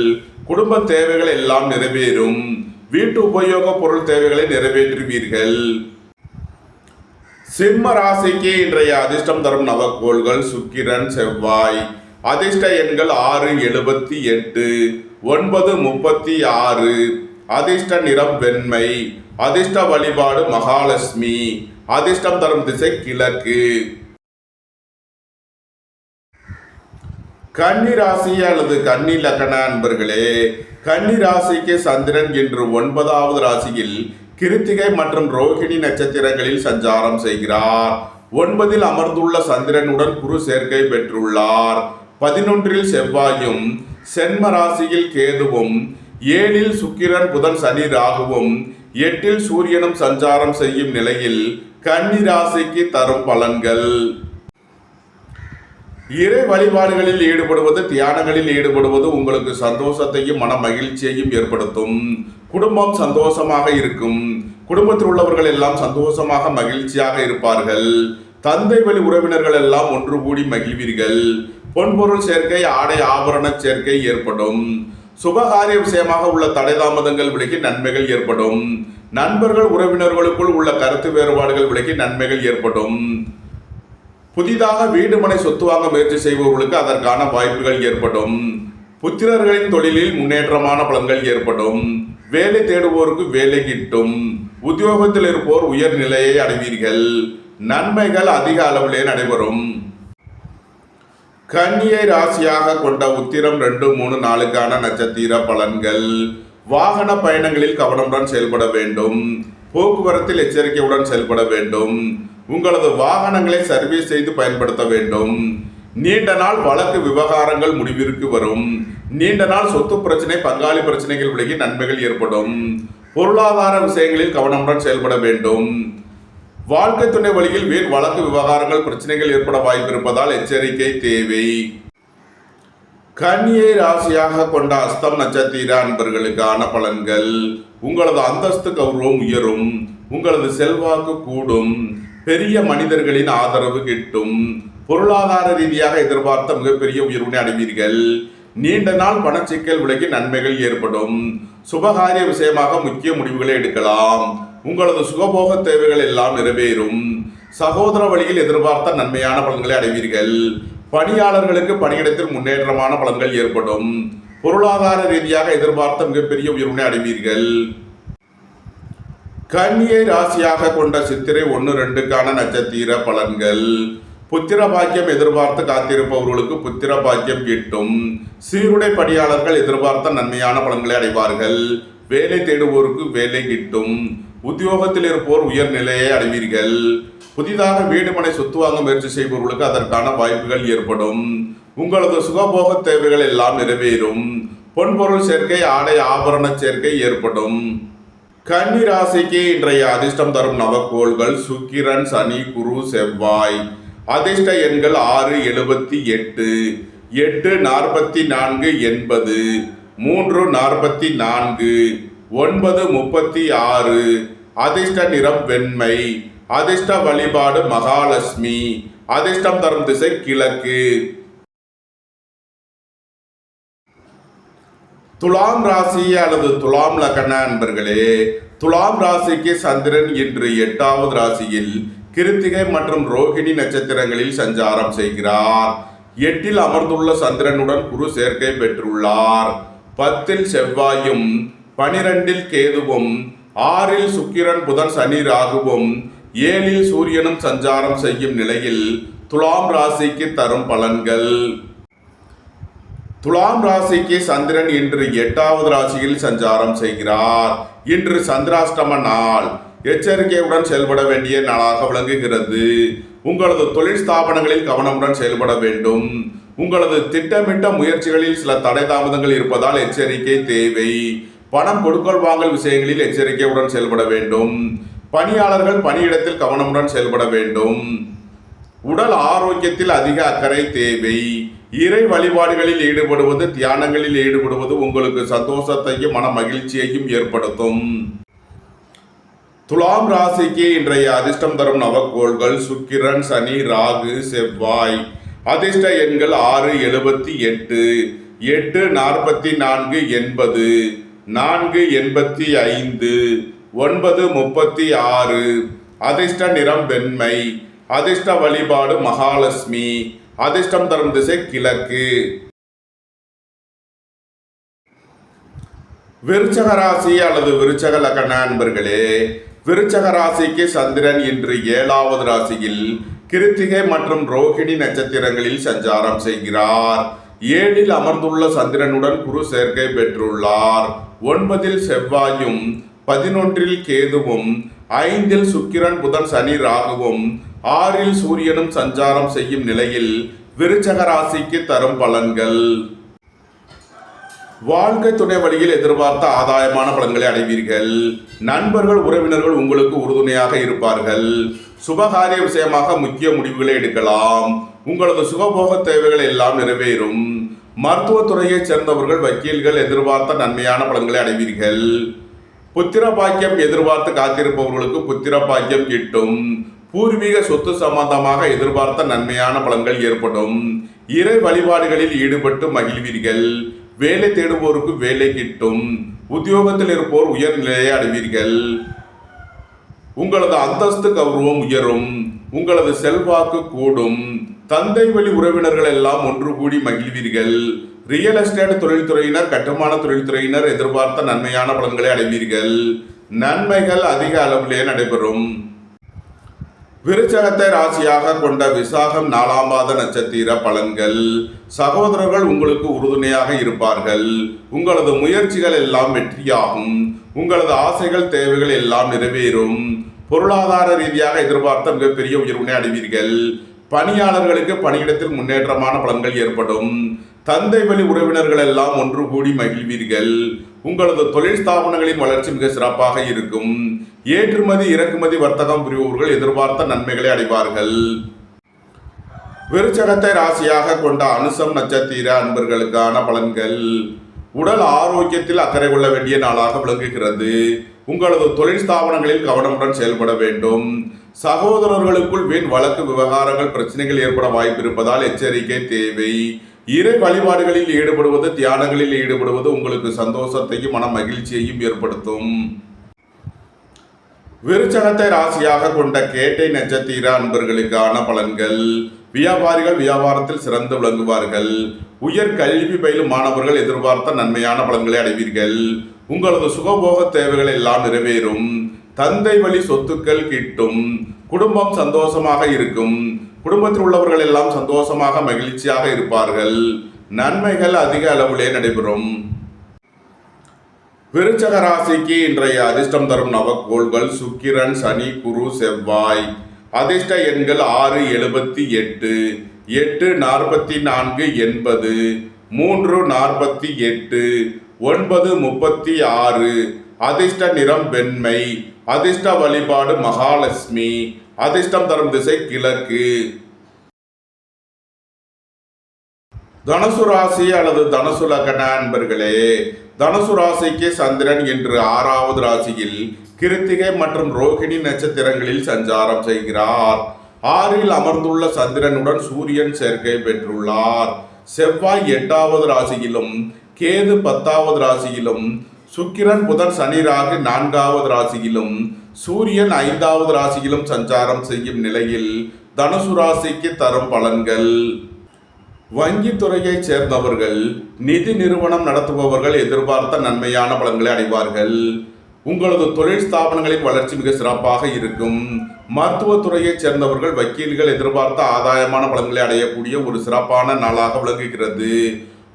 குடும்ப தேவைகள் எல்லாம் நிறைவேறும். வீட்டு உபயோக பொருள் தேவைகளை நிறைவேற்றுவீர்கள். சிம்ம ராசிக்கு இன்றைய அதிர்ஷ்டம் தரும் நவக்கோள்கள் சுக்கிரன் செவ்வாய். அதிர்ஷ்ட எண்கள் 6, 78, 9, 36. அதிர்ஷ்ட நிறம் வெண்மை. அதிர்ஷ்ட வழிபாடு மகாலட்சுமி. அதிர்ஷ்டம் தரும் திசை கிழக்கு. கன்னி ராசி அல்லது கன்னி லக்ன அன்பர்களே, கன்னி ராசிக்கு சந்திரன் இன்று 9வது ராசியில் கிருத்திகை மற்றும் ரோகிணி நட்சத்திரங்களில் சஞ்சாரம் செய்கிறார். 9ல் அமர்ந்துள்ள சந்திரனுடன் குரு சேர்க்கை பெற்றுள்ளார். 11ல் செவ்வாயும் சென்ம ராசியில் கேதுவும் 7ல் சுக்கிரன் புதன் சனி ராகுவும் 8ல் சூரியனும் சஞ்சாரம் செய்யும் நிலையில் கன்னி ராசிக்கு தரும் பலன்கள். இறை வழிபாடுகளில் ஈடுபடுவது தியானங்களில் ஈடுபடுவது உங்களுக்கு சந்தோஷத்தையும் மன மகிழ்ச்சியையும் ஏற்படுத்தும். குடும்பம் சந்தோஷமாக இருக்கும். குடும்பத்தில் உள்ளவர்கள் எல்லாம் சந்தோஷமாக மகிழ்ச்சியாக இருப்பார்கள். தந்தை வழி உறவினர்கள் எல்லாம் ஒன்று கூடி மகிழ்வீர்கள். பொன்பொருள் சேர்க்கை ஆடை ஆபரண சேர்க்கை ஏற்படும். சுபகாரிய விஷயமாக உள்ள தடை தாமதங்கள் விலகி நன்மைகள் ஏற்படும். நண்பர்கள் உறவினர்களுக்குள் உள்ள கருத்து வேறுபாடுகள் விலகி நன்மைகள் ஏற்படும். புதிதாக வீடு மனை சொத்து வாங்க முயற்சி செய்பவர்களுக்கு அதற்கான வாய்ப்புகள் ஏற்படும். புத்திரர்களின் தொழிலில் முன்னேற்றமான பலன்கள் ஏற்படும். வேலை தேடுவோருக்கு வேலை கிட்டும். உத்தியோகத்தில் இருப்போர் உயர் நிலையை அடைவீர்கள். நன்மைகள் அதிக அளவிலே நடைபெறும். கன்னியை ராசியாக கொண்ட உத்திரம் 2, 3, 4க்கான நட்சத்திர பலன்கள். வாகன பயணங்களில் கவனமுடன் செயல்பட வேண்டும். போக்குவரத்தில் எச்சரிக்கையுடன் செயல்பட வேண்டும். உங்களது வாகனங்களை சர்வீஸ் செய்து பயன்படுத்த வேண்டும். நீண்ட நாள் வழக்கு விவகாரங்கள் முடிவிற்கு வரும். நீண்ட நாள் சொத்து பிரச்சனை பங்காளி பிரச்சனைகள் விலகி நன்மைகள் ஏற்படும். பொருளாதார விஷயங்களில் கவனமுடன் செயல்பட வேண்டும். வாழ்க்கை துணை வழியில் வீண் வழக்கு விவகாரங்கள் பிரச்சனைகள் ஏற்பட வாய்ப்பு இருப்பதால் எச்சரிக்கை தேவை. கன்னியை ராசியாக கொண்ட அஸ்தம் நட்சத்திர அன்பர்களுக்கான பலன்கள். உங்களது அந்தஸ்து கௌரவம் உயரும். உங்களது செல்வாக்கு கூடும். பெரிய மனிதர்களின் ஆதரவு கிட்டும். பொருளாதார ரீதியாக எதிர்பார்த்த மிகப்பெரிய உயர்வினை அடைவீர்கள். நீண்ட நாள் பணச்சிக்கல் விலகி நன்மைகள் ஏற்படும். சுபகாரிய விஷயமாக முக்கிய முடிவுகளை எடுக்கலாம். உங்களது சுகபோக தேவைகள் எல்லாம் நிறைவேறும். சகோதர வழியில் எதிர்பார்த்த நன்மையான பலன்களை அடைவீர்கள். பணியாளர்களுக்கு பணியிடத்தில் முன்னேற்றமான பலன்கள் ஏற்படும். பொருளாதார ரீதியாக எதிர்பார்த்த மிகப்பெரிய உயர்வினை அடைவீர்கள். கன்னியை ராசியாக கொண்ட சித்திரை 1, 2க்கான நட்சத்திர பலன்கள். புத்திர பாக்கியம் எதிர்பார்த்து காத்திருப்பவர்களுக்கு புத்திர பாக்கியம் கிட்டும். சீருடை பணியாளர்கள் எதிர்பார்த்த நன்மையான பலன்களை அடைவார்கள். வேலை தேடுவோருக்கு வேலை கிட்டும். உத்தியோகத்தில் இருப்போர் உயர்நிலையை அடைவீர்கள். புதிதாக வீடு மனை சொத்து வாங்க முயற்சி செய்பவர்களுக்கு அதற்கான வாய்ப்புகள் ஏற்படும். உங்களது சுகபோக தேவைகள் எல்லாம் நிறைவேறும். பொன்பொருள் சேர்க்கை, ஆடை ஆபரண சேர்க்கை ஏற்படும். கன்னி ராசிக்கு இன்றைய அதிர்ஷ்டம் தரும் நவக்கோள்கள் சுக்கிரன், சனி, குரு, செவ்வாய். அதிர்ஷ்ட எண்கள் 6, 78, 8, 44, 80, 3, 44, 9, 36. அதிர்ஷ்ட நிறம் வெண்மை. அதிர்ஷ்ட வழிபாடு மகாலட்சுமி. அதிர்ஷ்டம் தரும் திசை கிழக்கு. துலாம் ராசி அல்லது துலாம் லக்ன அன்பர்களே, துலாம் ராசிக்கு சந்திரன் இன்று 8வது ராசியில் கிருத்திகை மற்றும் ரோகிணி நட்சத்திரங்களில் சஞ்சாரம் செய்கிறார். 8இல் அமர்ந்துள்ள சந்திரனுடன் குரு சேர்க்கை பெற்றுள்ளார். 10இல் செவ்வாயும், 12இல் கேதுவும், 6இல் சுக்கிரன், புதன், சனி, ராகுவும், 7இல் சூரியனும் சஞ்சாரம் செய்யும் நிலையில் துலாம் ராசிக்கு தரும் பலன்கள். துலாம் ராசிக்கு சந்திரன் இன்று 8வது ராசியில் சஞ்சாரம் செய்கிறார். இன்று சந்திராஷ்டம நாள். எச்சரிக்கையுடன் செயல்பட வேண்டிய நாளாக விளங்குகிறது. உங்களது தொழில் ஸ்தாபனங்களில் கவனமுடன் செயல்பட வேண்டும். உங்களது திட்டமிட்ட முயற்சிகளில் சில தடை தாமதங்கள் இருப்பதால் எச்சரிக்கை தேவை. பணம் கொடுக்கல் வாங்கல் விஷயங்களில் எச்சரிக்கையுடன் செயல்பட வேண்டும். பணியாளர்கள் பணியிடத்தில் கவனமுடன் செயல்பட வேண்டும். உடல் ஆரோக்கியத்தில் அதிக அக்கறை தேவை. இறை வழிபாடுகளில் ஈடுபடுவது, தியானங்களில் ஈடுபடுவது உங்களுக்கு சந்தோஷத்தையும் மன மகிழ்ச்சியையும் ஏற்படுத்தும். துலாம் ராசிக்கு இன்றைய அதிர்ஷ்டம் தரும் நவக்கோள்கள் சுக்கிரன், சனி, ராகு, செவ்வாய். அதிர்ஷ்ட எண்கள் 6, 78, 8, 44, 80, 4, 85, 9, 36. அதிர்ஷ்ட நிறம் வெண்மை. அதிர்ஷ்ட வழிபாடு மகாலட்சுமி. அதிர்ஷ்டம் தரும் திசை கிழக்கு. விருச்சக ராசி அல்லது விருச்சக லக்ன அன்பர்களே, விருச்சக ராசிக்கு சந்திரன் இன்று 7வது ராசியில் கிருத்திகை மற்றும் ரோகிணி நட்சத்திரங்களில் சஞ்சாரம் செய்கிறார். 7இல் அமர்ந்துள்ள சந்திரனுடன் குரு சேர்க்கை பெற்றுள்ளார். 9இல் செவ்வாயும், 11இல் கேதுவும், 5இல் சுக்கிரன், புதன், சனி, ராகுவும், 6இல் சூரியனும் சஞ்சாரம் செய்யும் நிலையில் விருச்சக ராசிக்கு தரும் பலன்கள். வாழ்க்கை துணை வழியில் எதிர்பார்த்த ஆதாயமான பலன்களை அடைவீர்கள். நண்பர்கள், உறவினர்கள் உங்களுக்கு உறுதுணையாக இருப்பார்கள். சுபகாரிய விஷயமாக முக்கிய முடிவுகளை எடுக்கலாம். உங்களது சுகபோக தேவைகள் எல்லாம் நிறைவேறும். மருத்துவத்துறையைச் சேர்ந்தவர்கள், வக்கீல்கள் எதிர்பார்த்த நன்மையான பலன்களை அடைவீர்கள். புத்திர பாக்கியம் எதிர்பார்த்து காத்திருப்பவர்களுக்கு புத்திர பாக்கியம் கிட்டும். பூர்வீக சொத்து சம்பந்தமாக எதிர்பார்த்த நன்மையான பலன்கள் ஏற்படும். இறை வழிபாடுகளில் ஈடுபட்டு மகிழ்வீர்கள். வேலை தேடுவோருக்கு வேலை கிட்டும். உத்தியோகத்தில் இருப்போர் உயர்நிலையை அடைவீர்கள். உங்களது அந்தஸ்து கௌரவம் உயரும். உங்களது செல்வாக்கு கூடும். தந்தை வழி உறவினர்கள் எல்லாம் ஒன்று கூடி மகிழ்வீர்கள். ரியல் எஸ்டேட் தொழில்துறையினர், கட்டுமான தொழில்துறையினர் எதிர்பார்த்த நன்மையான பலன்களை அடைவீர்கள். நன்மைகள் அதிக அளவிலே நடைபெறும். விருச்சகத்தை ராசியாக கொண்ட விசாகம் 4ஆம் பாத நட்சத்திர பலன்கள். சகோதரர்கள் உங்களுக்கு உறுதுணையாக இருப்பார்கள். உங்களது முயற்சிகள் எல்லாம் வெற்றியாகும். உங்களது ஆசைகள், தேவைகள் எல்லாம் நிறைவேறும். பொருளாதார ரீதியாக எதிர்பார்த்த மிகப்பெரிய உயர்வினை அடைவீர்கள். பணியாளர்களுக்கு பணியிடத்தில் முன்னேற்றமான பலன்கள் ஏற்படும். தந்தை வழி உறவினர்கள் எல்லாம் ஒன்று கூடி மகிழ்வீர்கள். உங்களது தொழில் ஸ்தாபனங்களின் வளர்ச்சி மிக சிறப்பாக இருக்கும். ஏற்றுமதி இறக்குமதி வர்த்தகம் புரிபவர்கள் எதிர்பார்த்த நன்மைகளை அடைவார்கள். விருச்சகத்தை ராசியாக கொண்ட அனுசம் நட்சத்திர அன்பர்களுக்கான பலன்கள். உடல் ஆரோக்கியத்தில் அக்கறை கொள்ள வேண்டிய நாளாக விளங்குகிறது. உங்களது தொழில் ஸ்தாபனங்களில் கவனமுடன் செயல்பட வேண்டும். சகோதரர்களுக்குள் வீண் வழக்கு விவகாரங்கள், பிரச்சனைகள் ஏற்பட வாய்ப்பு இருப்பதால் எச்சரிக்கை தேவை. இறை வழிபாடுகளில் ஈடுபடுவது, தியானங்களில் ஈடுபடுவது உங்களுக்கு சந்தோஷத்தையும் மன மகிழ்ச்சியையும் ஏற்படுத்தும். விருச்சகத்தை ராசியாக கொண்ட கேட்டை நட்சத்திர அன்பர்களுக்கான பலன்கள். வியாபாரிகள் வியாபாரத்தில் சிறந்து விளங்குவார்கள். உயர் கல்வி பயிலும் மாணவர்கள் எதிர்பார்த்த நன்மையான பலன்களை அடைவீர்கள். உங்களது சுகபோக தேவைகள் எல்லாம் நிறைவேறும். தந்தை வழி சொத்துக்கள் கிட்டும். குடும்பம் சந்தோஷமாக இருக்கும். குடும்பத்தில் உள்ளவர்கள் எல்லாம் சந்தோஷமாக மகிழ்ச்சியாக இருப்பார்கள். நன்மைகள் அதிக அளவிலே நடைபெறும். விருச்சக ராசிக்கு இன்றைய அதிர்ஷ்டம் தரும் நவக்கோள்கள் சுக்கிரன், சனி, குரு, செவ்வாய். அதிர்ஷ்ட எண்கள் 6, 78, 8, 44, 80, 3, 48, 9, 36. அதிர்ஷ்ட நிறம் வெண்மை. அதிர்ஷ்ட வழிபாடு மகாலட்சுமி. அதிர்ஷ்டம் தரும் திசை கிழக்கு. தனுசு ராசி அல்லது தனுசு லக்ன அன்பர்களே, தனுசு ராசிக்கு சந்திரன் இன்று 6வது ராசியில் கிருத்திகை மற்றும் ரோகிணி நட்சத்திரங்களில் சஞ்சாரம் செய்கிறார். 6ல் அமர்ந்துள்ள சந்திரனுடன் சூரியன் சேர்க்கை பெற்றுள்ளார். செவ்வாய் 8வது ராசியிலும், கேது 10வது ராசியிலும், சுக்கிரன், புதன், சனி, ராகு 4வது ராசியிலும், சூரியன் 5வது ராசியிலும் சஞ்சாரம் செய்யும் நிலையில் தனுசு ராசிக்கு தரும் பலன்கள். வங்கி துறையை சேர்ந்தவர்கள், நிதி நிறுவனம் நடத்துபவர்கள் எதிர்பார்த்த நன்மையான பலன்களை அடைவார்கள். உங்களது தொழில் ஸ்தாபனங்களின் வளர்ச்சி மிக சிறப்பாக இருக்கும். மருத்துவத்துறையை சேர்ந்தவர்கள், வக்கீல்கள் எதிர்பார்த்த ஆதாயமான பலன்களை அடையக்கூடிய ஒரு சிறப்பான நாளாக விளங்குகிறது.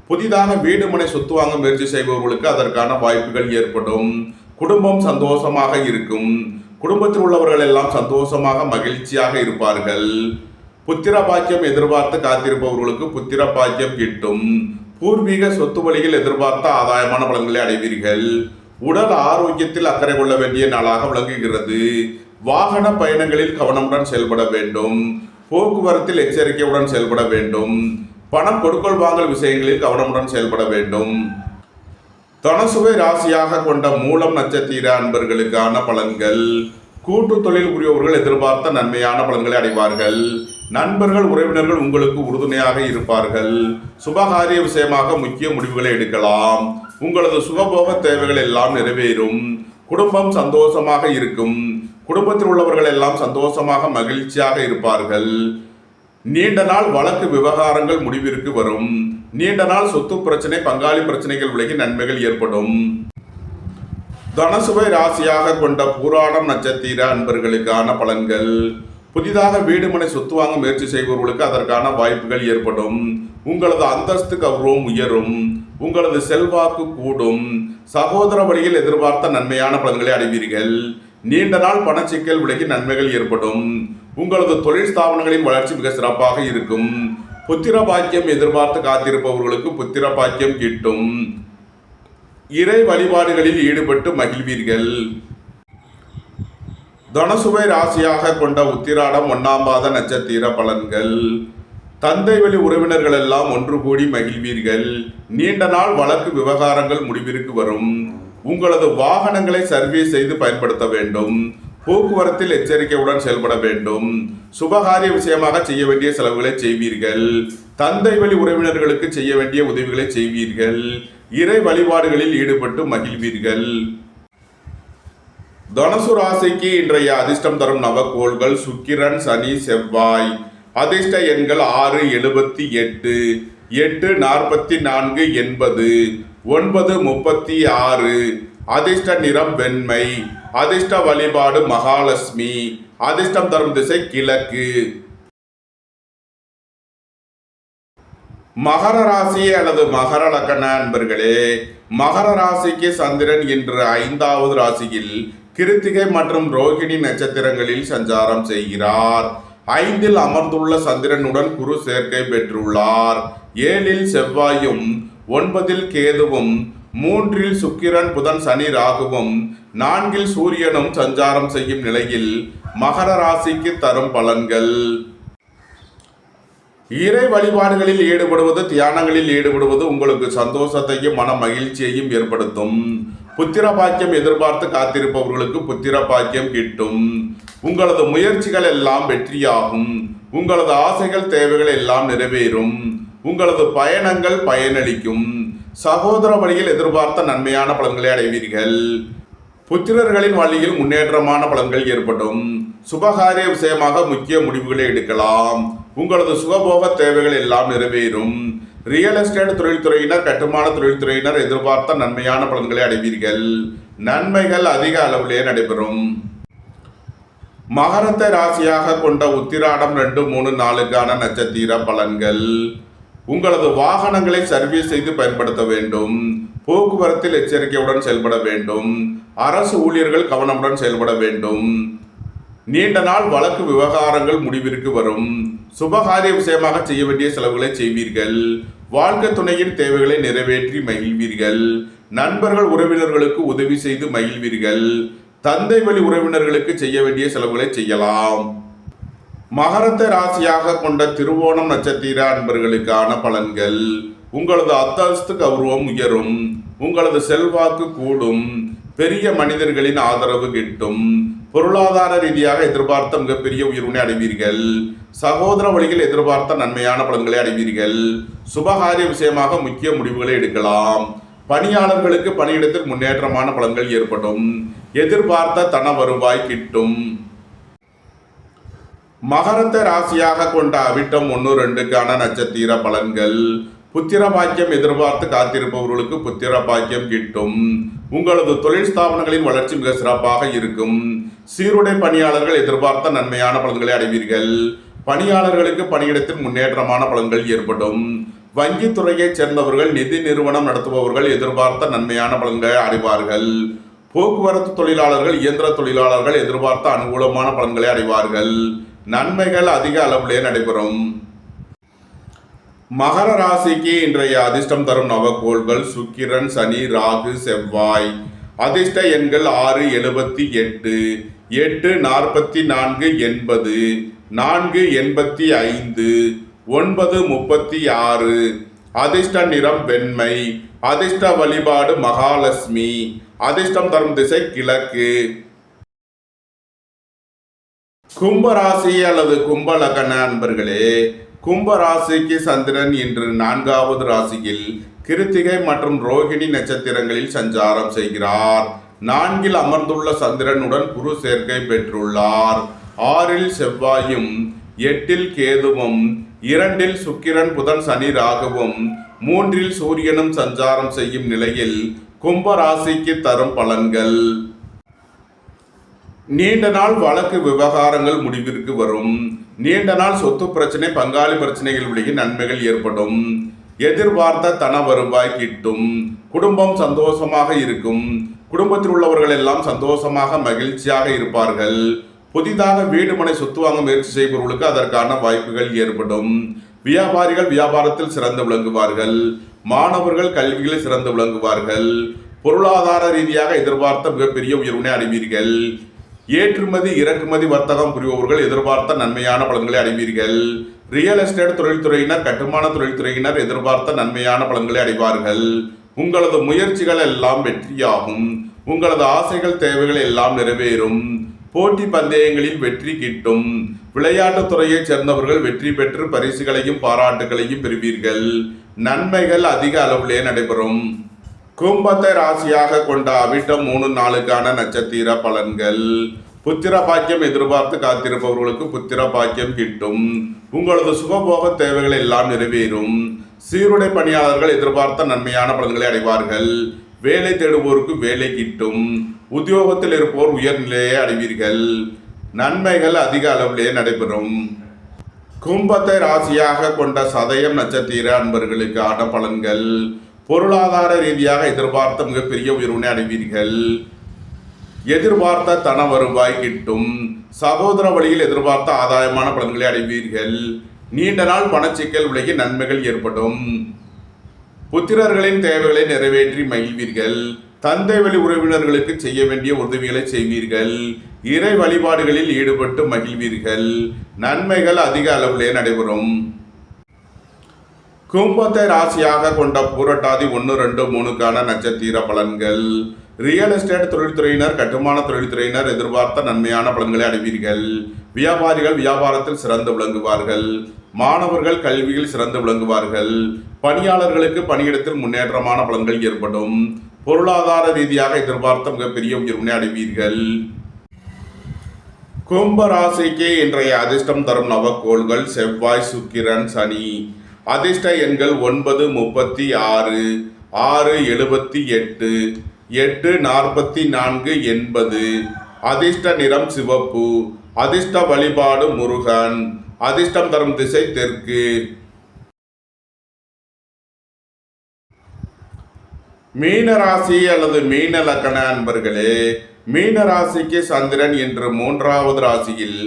புதிதாக வீடு மனை சொத்து வாங்க முயற்சி செய்பவர்களுக்கு அதற்கான வாய்ப்புகள் ஏற்படும். குடும்பம் சந்தோஷமாக இருக்கும். குடும்பத்தில் உள்ளவர்கள் எல்லாம் சந்தோஷமாக மகிழ்ச்சியாக இருப்பார்கள். புத்திர பாக்கியம் எதிர்பார்த்து காத்திருப்பவர்களுக்கு புத்திர பாக்கியம் கிட்டும். பூர்வீக சொத்து வழியில் எதிர்பார்த்த ஆதாயமான பலன்களை அடைவீர்கள். உடல் ஆரோக்கியத்தில் அக்கறை கொள்ள வேண்டிய நாளாக விளங்குகிறது. வாகன பயணங்களில் கவனமுடன் செயல்பட வேண்டும். போக்குவரத்தில் எச்சரிக்கையுடன் செயல்பட வேண்டும். பணம் கொடுக்கல் வாங்கல் விஷயங்களில் கவனமுடன் செயல்பட வேண்டும். தனுசுவை ராசியாக கொண்ட மூலம் நட்சத்திர அன்பர்களுக்கான பலன்கள். கூட்டு தொழில் புரியவர்கள் எதிர்பார்த்த நன்மையான பலன்களை அடைவார்கள். நண்பர்கள், உறவினர்கள் உங்களுக்கு உறுதுணையாக இருப்பார்கள். சுபகாரிய விஷயமாக முக்கிய முடிவுகளை எடுக்கலாம். உங்களது சுகபோக தேவைகள் எல்லாம் நிறைவேறும். குடும்பம் சந்தோஷமாக இருக்கும். குடும்பத்தில் உள்ளவர்கள் எல்லாம் சந்தோஷமாக மகிழ்ச்சியாக இருப்பார்கள். நீண்ட நாள் வழக்கு விவகாரங்கள் முடிவிற்கு வரும். நீண்ட நாள் சொத்து பிரச்சனை, பங்காளி பிரச்சனைகள் விலகி நன்மைகள் ஏற்படும். தனுசுவை ராசியாக கொண்ட பூராடம் நட்சத்திர அன்பர்களுக்கான பலன்கள். புதிதாக வீடு மனை சொத்து வாங்க முயற்சி செய்பவர்களுக்கு அதற்கான வாய்ப்புகள் ஏற்படும். உங்களது அந்தஸ்து கௌரவம் உயரும். உங்களது செல்வாக்கு கூடும். சகோதர வழியில் எதிர்பார்த்த நன்மையான பலன்களை அடைவீர்கள். நீண்ட நாள் பணச்சிக்கல் விலகி நன்மைகள் ஏற்படும். உங்களது தொழில் ஸ்தாபனங்களின் வளர்ச்சி மிக சிறப்பாக இருக்கும். புத்திர பாக்கியம் எதிர்பார்த்து காத்திருப்பவர்களுக்கு புத்திர பாக்கியம் கிட்டும். இறை வழிபாடுகளில் ஈடுபட்டு மகிழ்வீர்கள். தனுசுவை ராசியாக கொண்ட உத்திராடம் 1ஆம் பாத நட்சத்திர பலன்கள். தந்தை வழி உறவினர்கள் எல்லாம் ஒன்று கூடி மகிழ்வீர்கள். நீண்ட நாள் வழக்கு விவகாரங்கள் முடிவிற்கு வரும். உங்களது வாகனங்களை சர்வீஸ் செய்து பயன்படுத்த வேண்டும். போக்குவரத்தில் எச்சரிக்கையுடன் செயல்பட வேண்டும். சுபகாரிய விஷயமாக செய்ய வேண்டிய செலவுகளை செய்வீர்கள். தந்தை வழி உறவினர்களுக்கு செய்ய வேண்டிய உதவிகளை செய்வீர்கள். இறை வழிபாடுகளில் ஈடுபட்டு மகிழ்வீர்கள். தனுசு ராசிக்கு இன்றைய அதிர்ஷ்டம் தரும் நவக்கோள்கள் சுக்கிரன், சனி, செவ்வாய். அதிர்ஷ்ட எண்கள் 6, 78, 8, 44, 80, 9, 36. அதிர்ஷ்ட நிறம் வெண்மை. அதிர்ஷ்ட வழிபாடு மகாலட்சுமி. அதிர்ஷ்டம் தரும் திசை கிழக்கு. மகர ராசி அல்லது மகர லக்ன அன்பர்களே, மகர ராசிக்கு சந்திரன் இன்று 5வது ராசியில் கிருத்திகை மற்றும் ரோகிணி நட்சத்திரங்களில் சஞ்சாரம் செய்கிறார். 5ல் அமர்ந்துள்ள சந்திரனுடன் குரு சேர்க்கை பெற்றுள்ளார். 7ல் செவ்வாயும், 9ல் கேதுவும், 3ல் சுக்கிரன், புதன், சனி, ராகுவும், 4ல் சூரியனும் சஞ்சாரம் செய்யும் நிலையில் மகர ராசிக்கு தரும் பலன்கள். இறை வழிபாடுகளில் ஈடுபடுவது, தியானங்களில் ஈடுபடுவது உங்களுக்கு சந்தோஷத்தையும் மன மகிழ்ச்சியையும் ஏற்படுத்தும். புத்திர பாக்கியம் எதிர்பார்த்து காத்திருப்பவர்களுக்கு புத்திர பாக்கியம் கிட்டும். உங்களது முயற்சிகள் எல்லாம் வெற்றியாகும். உங்களது ஆசைகள், தேவைகள் எல்லாம் நிறைவேறும். உங்களது பயணங்கள் பயனளிக்கும். சகோதர வழியில் எதிர்பார்த்த நன்மையான பலன்களை அடைவீர்கள். புத்திரர்களின் வழியில் முன்னேற்றமான பலன்கள் ஏற்படும். சுபகாரிய விஷயமாக முக்கிய முடிவுகளை எடுக்கலாம். உங்களது சுகபோக தேவைகள் எல்லாம் நிறைவேறும். ரியல் எஸ்டேட் தொழில்துறையினர், கட்டுமான தொழில்துறையினர் எதிர்பார்த்த நன்மையான பலன்களை அடைவீர்கள். நன்மைகள் அதிக அளவிலே நடைபெறும். மகரத்தை ராசியாக கொண்ட உத்திராடம் 2, 3, 4க்கான நட்சத்திர பலன்கள். உங்களது வாகனங்களை சர்வீஸ் செய்து பயன்படுத்த வேண்டும். போக்குவரத்தில் எச்சரிக்கையுடன் செயல்பட வேண்டும். அரசு ஊழியர்கள் கவனமுடன் செயல்பட வேண்டும். நீண்ட நாள் வழக்கு விவகாரங்கள் முடிவிற்கு வரும். சுபகாரிய விஷயமாக செய்ய வேண்டிய செலவுகளை செய்வீர்கள். வாழ்க்கை துணையின் தேவைகளை நிறைவேற்றி மகிழ்வீர்கள். நண்பர்கள் உறவினர்களுக்கு உதவி செய்து மகிழ்வீர்கள். தந்தை வழி உறவினர்களுக்கு செய்ய வேண்டிய செலவுகளை செய்யலாம். மகரத்தை ராசியாக கொண்ட திருவோணம் நட்சத்திர அன்பர்களுக்கான பலன்கள். உங்களது அந்தஸ்து கௌரவம் உயரும். உங்களது செல்வாக்கு கூடும். பெரிய மனிதர்களின் ஆதரவு கிட்டும். பொருளாதார ரீதியாக எதிர்பார்த்த மிகப்பெரிய உயர்வினை அடைவீர்கள். சகோதர வழியில் எதிர்பார்த்த நன்மையான பலன்களை அடைவீர்கள். சுபகாரிய விஷயமாக முக்கிய முடிவுகளை எடுக்கலாம். பணியாளர்களுக்கு பணியிடத்தில் முன்னேற்றமான பலன்கள் ஏற்படும். எதிர்பார்த்த தன வருவாய் கிட்டும். மகரத்தை ராசியாக கொண்ட அவிட்டம் 1, 2க்கான நட்சத்திர பலன்கள். புத்திர பாக்கியம் எதிர்பார்த்து காத்திருப்பவர்களுக்கு புத்திர பாக்கியம் கிட்டும். உங்களது தொழில் ஸ்தாபனங்களின் வளர்ச்சி மிக சிறப்பாக இருக்கும். சீருடை பணியாளர்கள் எதிர்பார்த்த நன்மையான பலன்களை அடைவீர்கள். பணியாளர்களுக்கு பணியிடத்தில் முன்னேற்றமான பலன்கள் ஏற்படும். வங்கி துறையைச் சேர்ந்தவர்கள், நிதி நிறுவனம் நடத்துபவர்கள் எதிர்பார்த்த நன்மையான பலன்களை அடைவார்கள். போக்குவரத்து தொழிலாளர்கள், இயந்திர தொழிலாளர்கள் எதிர்பார்த்த அனுகூலமான பலன்களை அடைவார்கள். நன்மைகள் அதிக அளவிலே நடைபெறும். மகர ராசிக்கு இன்றைய அதிர்ஷ்டம் தரும் நவகோள்கள் சுக்கிரன், சனி, ராகு, செவ்வாய். அதிர்ஷ்ட எண்கள் 6, 78, 8, 44, 80, 4, 85, 9, 36. அதிர்ஷ்ட நிறம் வெண்மை. அதிர்ஷ்ட வழிபாடு மகாலட்சுமி. அதிர்ஷ்டம் தரும் திசை கிழக்கு. கும்பராசி அல்லது கும்பலகன அன்பர்களே, கும்பராசிக்கு சந்திரன் இன்று 4வது ராசியில் கிருத்திகை மற்றும் ரோகிணி நட்சத்திரங்களில் சஞ்சாரம் செய்கிறார். 4ல் அமர்ந்துள்ள சந்திரனுடன் குரு சேர்க்கை பெற்றுள்ளார். 6ல் செவ்வாயும், 8ல் கேதுவும், 2ல் சுக்கிரன், புதன், சனி, ராகுவும், 3ல் சூரியனும் சஞ்சாரம் செய்யும் நிலையில் கும்பராசிக்கு தரும் பலன்கள். நீண்ட நாள் வழக்கு விவகாரங்கள் முடிவிற்கு வரும். நீண்ட நாள் சொத்து பிரச்சனை, பங்காளி பிரச்சனைகள் விலகி நன்மைகள் ஏற்படும். எதிர்பார்த்த தன வருவாய் கிட்டும். குடும்பம் சந்தோஷமாக இருக்கும். குடும்பத்தில் உள்ளவர்கள் எல்லாம் சந்தோஷமாக மகிழ்ச்சியாக இருப்பார்கள். புதிதாக வீடு மனை சொத்து வாங்க முயற்சி செய்பவர்களுக்கு அதற்கான வாய்ப்புகள் ஏற்படும். வியாபாரிகள் வியாபாரத்தில் சிறந்து விளங்குவார்கள். மாணவர்கள் கல்வியில் சிறந்து விளங்குவார்கள். பொருளாதார ரீதியாக எதிர்பார்த்த மிகப்பெரிய உயர்வினை அடைவீர்கள். ஏற்றுமதி இறக்குமதி வர்த்தகம் புரிபவர்கள் எதிர்பார்த்த நன்மையான பலன்களை அடைவீர்கள். ரியல் எஸ்டேட் தொழில்துறையினர், கட்டுமான தொழில்துறையினர் எதிர்பார்த்த நன்மையான பலன்களை அடைவார்கள். உங்களது முயற்சிகள் எல்லாம் வெற்றியாகும். உங்களது ஆசைகள் தேவைகள் எல்லாம் நிறைவேறும். போட்டி பந்தயங்களில் வெற்றி கிட்டும். விளையாட்டுத் துறையைச் சேர்ந்தவர்கள் வெற்றி பெற்று பரிசுகளையும் பாராட்டுகளையும் பெறுவீர்கள். நன்மைகள் அதிக அளவிலே நடைபெறும். கும்பத்தை ராசியாக கொண்ட அவிட்டம் 3, 4க்கான நட்சத்திர பலன்கள். புத்திர பாக்கியம் எதிர்பார்த்து காத்திருப்பவர்களுக்கு புத்திர பாக்கியம் கிட்டும். உங்களது சுகபோக தேவைகள் எல்லாம் நிறைவேறும். சீருடை பணியாளர்கள் எதிர்பார்த்த நன்மையான பலன்களை அடைவார்கள். வேலை தேடுவோருக்கு வேலை கிட்டும். உத்தியோகத்தில் இருப்போர் உயர்நிலையை அடைவீர்கள். நன்மைகள் அதிக அளவிலே நடைபெறும். கும்பத்தை ராசியாக கொண்ட சதயம் நட்சத்திர அன்பர்களுக்கான பலன்கள். பொருளாதார ரீதியாக எதிர்பார்த்த மிகப்பெரிய உயர்வினை அடைவீர்கள். எதிர்பார்த்த தன வருவாய் கிட்டும். சகோதர வழியில் எதிர்பார்த்த ஆதாயமான பலன்களை அடைவீர்கள். நீண்ட நாள் பணச்சிக்கல் விலகி நன்மைகள் ஏற்படும். புத்திரர்களின் தேவைகளை நிறைவேற்றி மகிழ்வீர்கள். தந்தை வழி உறவினர்களுக்கு செய்ய வேண்டிய உதவிகளை செய்வீர்கள். இறை வழிபாடுகளில் ஈடுபட்டு மகிழ்வீர்கள். நன்மைகள் அதிக அளவிலே நடைபெறும். கும்பத்தை ராசியாக கொண்ட பூரட்டாதி 1, 2, 3க்கான நட்சத்திர பலன்கள். ரியல் எஸ்டேட் தொழில்துறையினர், கட்டுமான தொழில்துறையினர் எதிர்பார்த்த நன்மையான பலன்களை அடைவீர்கள். வியாபாரிகள் வியாபாரத்தில் சிறந்து விளங்குவார்கள். மாணவர்கள் கல்வியில் சிறந்து விளங்குவார்கள். பணியாளர்களுக்கு பணியிடத்தில் முன்னேற்றமான பலன்கள் ஏற்படும். பொருளாதார ரீதியாக எதிர்பார்த்த மிகப்பெரிய உயர்வினை அடைவீர்கள். கும்ப ராசிக்கு இன்றைய அதிர்ஷ்டம் தரும் நவக்கோள்கள் செவ்வாய், சுக்கிரன், சனி. அதிர்ஷ்ட எண்கள் 9, 36, 6, 78, 8, 44, 80. அதிர்ஷ்ட நிறம் சிவப்பு. அதிர்ஷ்ட வழிபாடு முருகன். அதிர்ஷ்டம் தரும் திசை தெற்கு. மீன ராசி அல்லது மீன லக்கண அன்பர்களே, மீன ராசிக்கு சந்திரன் இன்று 3வது ராசியில்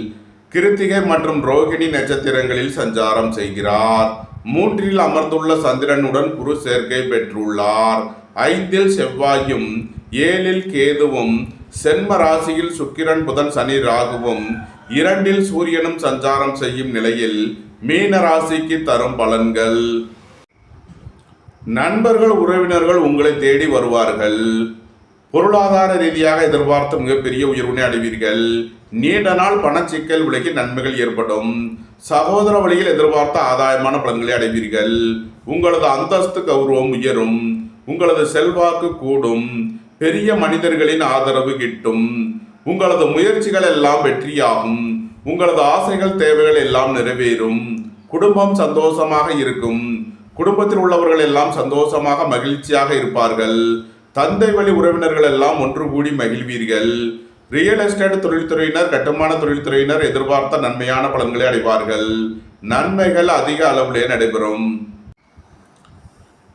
கிருத்திகை மற்றும் ரோகிணி நட்சத்திரங்களில் சஞ்சாரம் செய்கிறார். 3இல் அமர்ந்துள்ள சந்திரனுடன் குரு சேர்க்கை பெற்றுள்ளார். 5இல் செவ்வாயும் 7இல் கேதுவும் சென்ம ராசியில் சுக்கிரன் புதன் சனி ராகுவும் 2இல் சூரியனும் சஞ்சாரம் செய்யும் நிலையில் மீன ராசிக்கு தரும் பலன்கள். நண்பர்கள் உறவினர்கள் உங்களை தேடி வருவார்கள். பொருளாதார ரீதியாக எதிர்பார்த்த மிகப்பெரிய உயர்வினை அடைவீர்கள். நீண்ட நாள் பணச்சிக்கல் விலகி நன்மைகள் ஏற்படும். சகோதர வழியில் எதிர்பார்த்த ஆதாயமான பலன்களை அடைவீர்கள். உங்களது அந்தஸ்து கௌரவம் உயரும். உங்களது செல்வாக்கு கூடும். பெரிய மனிதர்களின் ஆதரவு கிட்டும். உங்களது முயற்சிகள் எல்லாம் வெற்றியாகும். உங்களது ஆசைகள் தேவைகள் எல்லாம் நிறைவேறும். குடும்பம் சந்தோஷமாக இருக்கும். குடும்பத்தில் உள்ளவர்கள் எல்லாம் சந்தோஷமாக மகிழ்ச்சியாக இருப்பார்கள். தந்தை வழி உறவினர்கள் எல்லாம் ஒன்று கூடி மகிழ்வீர்கள். ரியல் எஸ்டேட் தொழில்துறையினர், கட்டுமான தொழில்துறையினர் எதிர்பார்த்த நன்மையான பலன்களை அடைவார்கள். நன்மைகள் அதிக அளவிலே நடைபெறும்.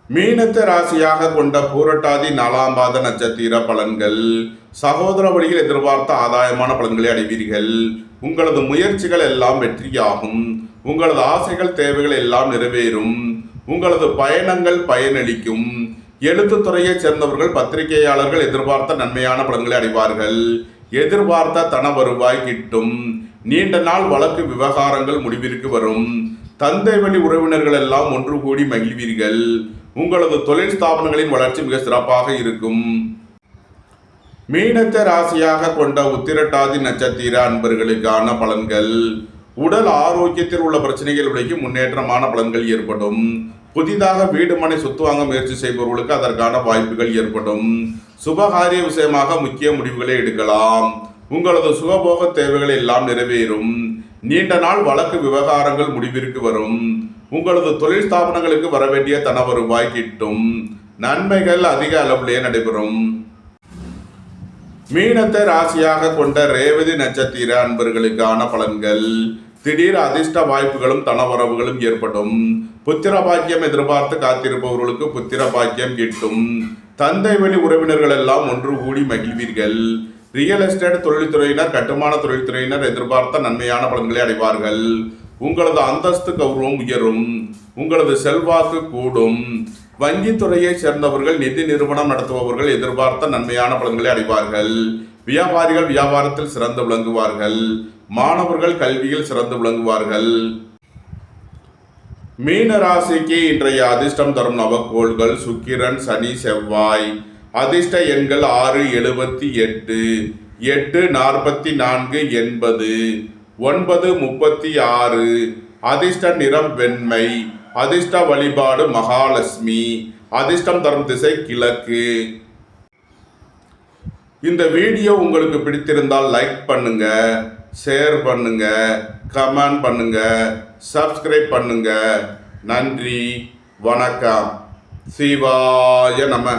மீனத்தை ராசியாக கொண்ட பூரட்டாதி 4ஆம் பாத நட்சத்திர பலன்கள். சகோதர வழியில் எதிர்பார்த்த ஆதாயமான பலன்களை அடைவீர்கள். உங்களது முயற்சிகள் எல்லாம் வெற்றியாகும். உங்களது ஆசைகள் தேவைகள் எல்லாம் நிறைவேறும். உங்களது பயணங்கள் பயனளிக்கும். எழுத்துத்துறையைச் சேர்ந்தவர்கள், பத்திரிகையாளர்கள் எதிர்பார்த்த நன்மையான பலன்களை அடைவார்கள். எதிர்பார்த்த தன வருவாய் கிட்டும். நீண்ட நாள் வழக்கு விவகாரங்கள் முடிவிற்கு வரும். தந்தை வழி உறவினர்கள் எல்லாம் ஒன்று கூடி மகிழ்வீர்கள். உங்களது தொழில் ஸ்தாபனங்களின் வளர்ச்சி மிக சிறப்பாக இருக்கும். மீனத்தை ராசியாக கொண்ட உத்திரட்டாதி நட்சத்திர அன்பர்களுக்கான பலன்கள். உடல் ஆரோக்கியத்தில் உள்ள பிரச்சனைகள் விலகி முன்னேற்றமான பலன்கள் ஏற்படும். புதிதாக வீடு மனை சொத்து வாங்க முயற்சி செய்பவர்களுக்கு அதற்கான வாய்ப்புகள் ஏற்படும். சுபகாரிய விஷயமாக முக்கிய முடிவுகளை எடுக்கலாம். உங்களது சுகபோக தேவைகள் எல்லாம் நிறைவேறும். நீண்ட நாள் வழக்கு விவகாரங்கள் முடிவிற்கு வரும். உங்களது தொழில் ஸ்தாபனங்களுக்கு வரவேண்டிய தன வருவாய் கிட்டும். நன்மைகள் அதிக அளவிலே நடைபெறும். மீனத்தை ராசியாக கொண்ட ரேவதி நட்சத்திர அன்பர்களுக்கான பலன்கள். திடீர் அதிர்ஷ்ட வாய்ப்புகளும் தனவரவுகளும் ஏற்படும். புத்திர பாக்கியம் எதிர்பார்த்து காத்திருப்பவர்களுக்கு புத்திர பாக்கியம் கிட்டும். தந்தை வழி உறவினர்கள் எல்லாம் ஒன்று கூடி மகிழ்வீர்கள். ரியல் எஸ்டேட் தொழில்துறையினர், கட்டுமான தொழில்துறையினர் எதிர்பார்த்த நன்மையான பலன்களை அடைவார்கள். உங்களது அந்தஸ்து கௌரவம் உயரும். உங்களது செல்வாக்கு கூடும். வங்கித்துறையை சேர்ந்தவர்கள், நிதி நிறுவனம் நடத்துபவர்கள் எதிர்பார்த்த நன்மையான பலன்களை அடைவார்கள். வியாபாரிகள் வியாபாரத்தில் சிறந்து விளங்குவார்கள். மாணவர்கள் கல்வியில் சிறந்து விளங்குவார்கள். மீன ராசிக்கு இன்றைய அதிர்ஷ்டம் தரும் நவக்கோள்கள் சுக்கிரன், சனி, செவ்வாய். அதிர்ஷ்ட எண்கள் 6, 78, 8, 44, 80, 9, 36. அதிர்ஷ்ட நிறம் வெண்மை. அதிர்ஷ்ட வழிபாடு மகாலட்சுமி. அதிர்ஷ்டம் தரும் திசை கிழக்கு. இந்த வீடியோ உங்களுக்கு பிடித்திருந்தால் லைக் பண்ணுங்க, ஷேர் பண்ணுங்க, கமெண்ட் பண்ணுங்க, சப்ஸ்கிரைப் பண்ணுங்க. நன்றி, வணக்கம். சிவாய நம.